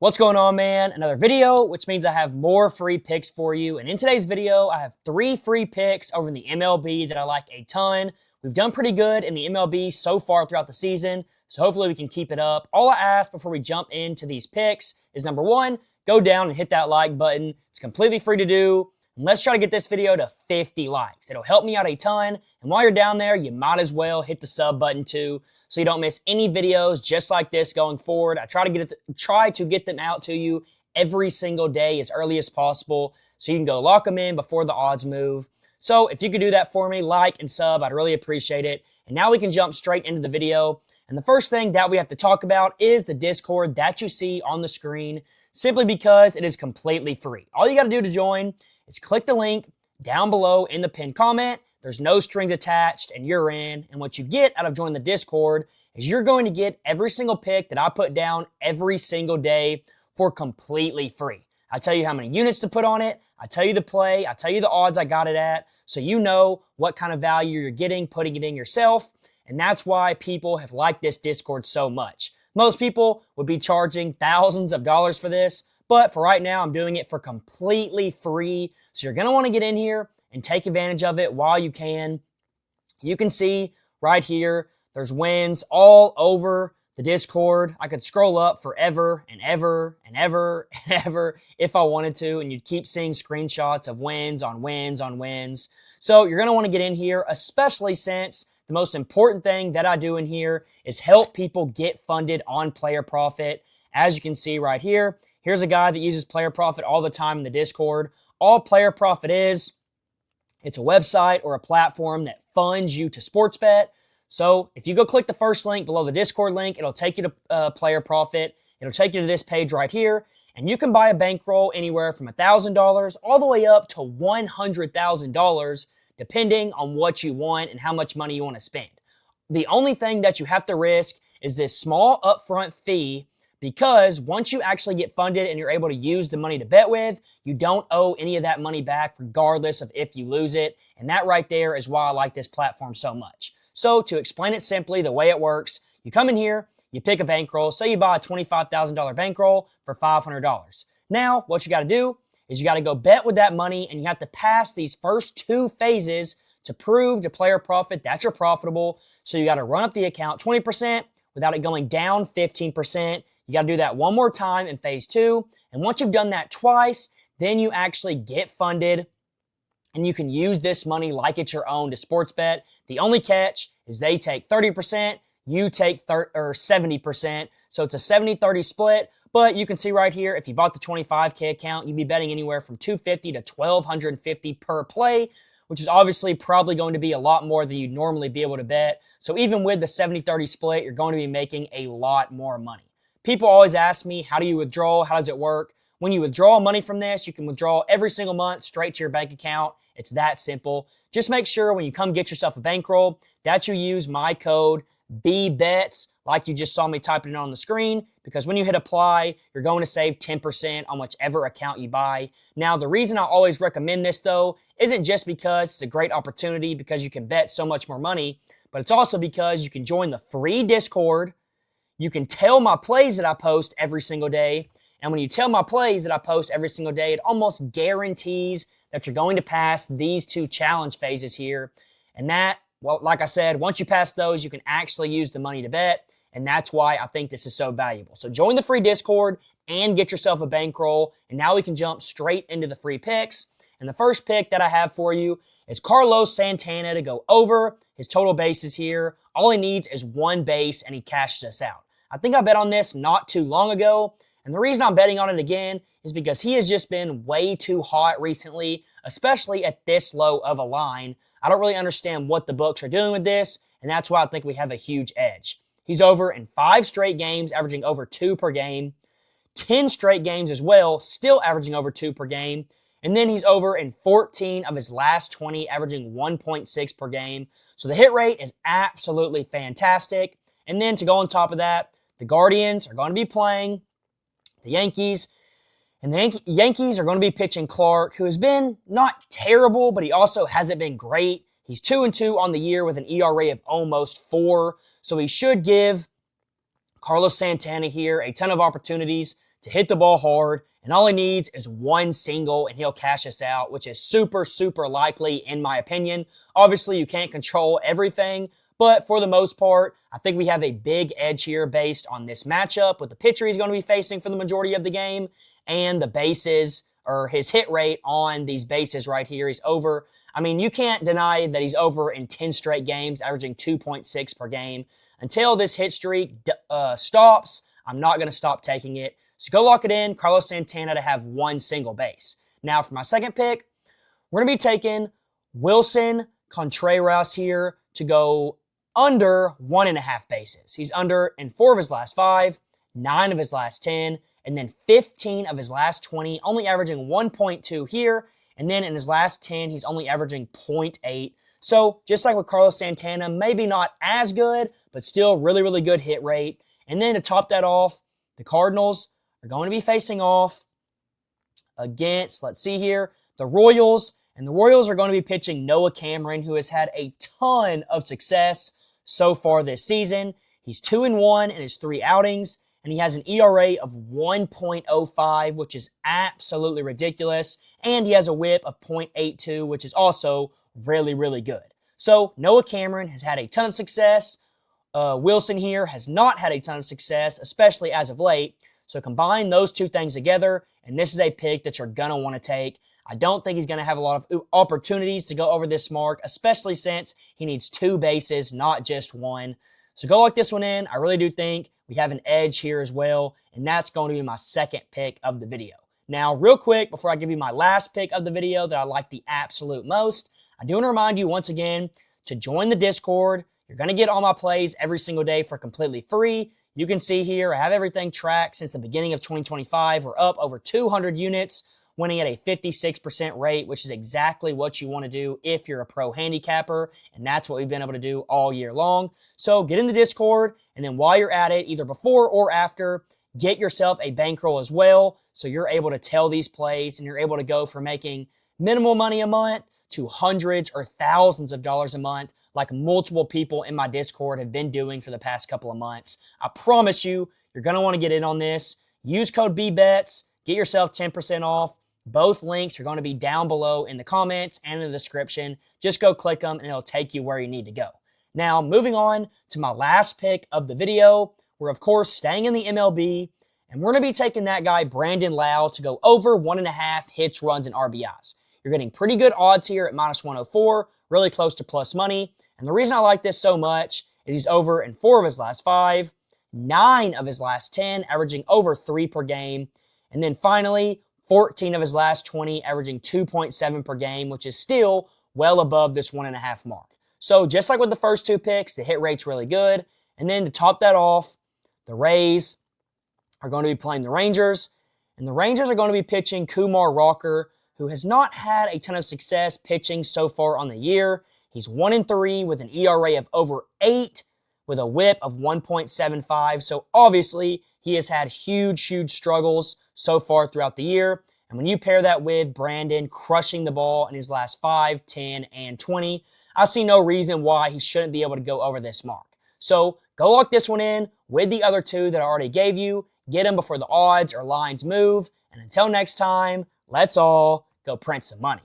What's going on, man? Another video, which means I have more free picks for you. And in today's video, I have 3 free picks over in the MLB that I like a ton. We've done pretty good in the MLB so far throughout the season, so hopefully we can keep it up. All I ask before we jump into these picks is number 1, go down and hit that like button. It's completely free to do. And let's try to get this video to 50 likes. It'll help me out a ton. And while you're down there, you might as well hit the sub button too, so you don't miss any videos just like this going forward. I try to get them out to you every single day as early as possible, so you can go lock them in before the odds move. So if you could do that for me, like and sub, I'd really appreciate it. And now we can jump straight into the video. And the first thing that we have to talk about is the Discord that you see on the screen, simply because it is completely free. All you got to do to join is click the link down below in the pinned comment. There's no strings attached and you're in. And what you get out of joining the Discord is you're going to get every single pick that I put down every single day for completely free. I tell you how many units to put on it. I tell you the play. I tell you the odds I got it at, so you know what kind of value you're getting, putting it in yourself. And that's why people have liked this Discord so much. Most people would be charging thousands of dollars for this, but for right now, I'm doing it for completely free. So you're going to want to get in here and take advantage of it while you can. You can see right here, there's wins all over the Discord. I could scroll up forever and ever and ever and ever if I wanted to, and you'd keep seeing screenshots of wins on wins on wins. So you're going to want to get in here, especially since the most important thing that I do in here is help people get funded on Player Profit. As you can see right here, here's a guy that uses Player Profit all the time in the Discord. All Player Profit is, it's a website or a platform that funds you to sports bet. So if you go click the first link below the Discord link, it'll take you to Player Profit. It'll take you to this page right here, and you can buy a bankroll anywhere from $1,000 all the way up to $100,000, depending on what you want and how much money you want to spend. The only thing that you have to risk is this small upfront fee, because once you actually get funded and you're able to use the money to bet with, you don't owe any of that money back regardless of if you lose it. And that right there is why I like this platform so much. So to explain it simply, the way it works, you come in here, you pick a bankroll. Say you buy a $25,000 bankroll for $500. Now, what you got to do is you got to go bet with that money, and you have to pass these first 2 phases to prove to Player Profit that you're profitable. So you got to run up the account 20% without it going down 15%. You got to do that one more time in phase 2. And once you've done that twice, then you actually get funded and you can use this money like it's your own to sports bet. The only catch is they take 30%, you take 70%. So it's a 70-30 split. But you can see right here, if you bought the 25K account, you'd be betting anywhere from $250 to $1,250 per play, which is obviously probably going to be a lot more than you'd normally be able to bet. So even with the 70-30 split, you're going to be making a lot more money. People always ask me, how do you withdraw? How does it work? When you withdraw money from this, you can withdraw every single month straight to your bank account. It's that simple. Just make sure when you come get yourself a bankroll that you use my code BBETS, like you just saw me typing it on the screen, because when you hit apply, you're going to save 10% on whichever account you buy. Now, the reason I always recommend this, though, isn't just because it's a great opportunity because you can bet so much more money, but it's also because you can join the free Discord. You can tell my plays that I post every single day. And when you tell my plays that I post every single day, it almost guarantees that you're going to pass these 2 challenge phases here. And that, well, like I said, once you pass those, you can actually use the money to bet. And that's why I think this is so valuable. So join the free Discord and get yourself a bankroll. And now we can jump straight into the free picks. And the first pick that I have for you is Carlos Santana to go over his total bases here. All he needs is 1 base, and he cashes us out. I think I bet on this not too long ago, and the reason I'm betting on it again is because he has just been way too hot recently, especially at this low of a line. I don't really understand what the books are doing with this, and that's why I think we have a huge edge. He's over in 5 straight games, averaging over 2 per game, 10 straight games as well, still averaging over 2 per game, and then he's over in 14 of his last 20, averaging 1.6 per game. So the hit rate is absolutely fantastic. And then to go on top of that, the Guardians are going to be playing the Yankees, and the Yankees are going to be pitching Clark, who has been not terrible, but he also hasn't been great. He's 2-2 on the year with an ERA of almost 4, so he should give Carlos Santana here a ton of opportunities to hit the ball hard, and all he needs is one single and he'll cash us out, which is super, super likely in my opinion. Obviously, you can't control everything, but for the most part, I think we have a big edge here based on this matchup with the pitcher he's going to be facing for the majority of the game and the bases, or his hit rate on these bases right here. He's over. I mean, you can't deny that he's over in 10 straight games, averaging 2.6 per game. Until this hit streak stops, I'm not going to stop taking it. So go lock it in, Carlos Santana to have one single base. Now for my second pick, we're going to be taking Wilson Contreras here to go under 1.5 bases. He's under in 4 of his last 5, 9 of his last 10, and then 15 of his last 20, only averaging 1.2 here. And then in his last 10, he's only averaging 0.8. So just like with Carlos Santana, maybe not as good, but still really, really good hit rate. And then to top that off, the Cardinals are going to be facing off against, let's see here, the Royals. And the Royals are going to be pitching Noah Cameron, who has had a ton of success so far this season. He's 2-1 in his 3 outings, and he has an ERA of 1.05, which is absolutely ridiculous. And he has a whip of 0.82, which is also really, really good. So Noah Cameron has had a ton of success. Wilson here has not had a ton of success, especially as of late. So combine those two things together, and this is a pick that you're going to want to take. I don't think he's going to have a lot of opportunities to go over this mark, especially since he needs 2 bases, not just 1. So go lock this one in. I really do think we have an edge here as well, and that's going to be my second pick of the video. Now, real quick, before I give you my last pick of the video that I like the absolute most, I do want to remind you once again to join the Discord. You're going to get all my plays every single day for completely free. You can see here, I have everything tracked since the beginning of 2025. We're up over 200 units, winning at a 56% rate, which is exactly what you want to do if you're a pro handicapper, and that's what we've been able to do all year long. So get in the Discord, and then while you're at it, either before or after, get yourself a bankroll as well, so you're able to tell these plays, and you're able to go from making minimal money a month to hundreds or thousands of dollars a month, like multiple people in my Discord have been doing for the past couple of months. I promise you, you're going to want to get in on this. Use code BBETS, get yourself 10% off. Both links are going to be down below in the comments and in the description. Just go click them and it'll take you where you need to go. Now, moving on to my last pick of the video, we're of course staying in the MLB, and we're going to be taking that guy, Brandon Lowe, to go over 1.5 hits, runs, and RBIs. You're getting pretty good odds here at -104, really close to plus money. And the reason I like this so much is he's over in 4 of his last 5, 9 of his last 10, averaging over 3 per game. And then finally, 14 of his last 20, averaging 2.7 per game, which is still well above this 1.5 mark. So just like with the first 2 picks, the hit rate's really good. And then to top that off, the Rays are going to be playing the Rangers. And the Rangers are going to be pitching Kumar Rocker, who has not had a ton of success pitching so far on the year. He's 1-3 with an ERA of over 8 with a whip of 1.75. So obviously, he has had huge, huge struggles so far throughout the year. And when you pair that with Brandon crushing the ball in his last 5, 10, and 20, I see no reason why he shouldn't be able to go over this mark. So go lock this one in with the other 2 that I already gave you. Get them before the odds or lines move. And until next time, let's all go print some money.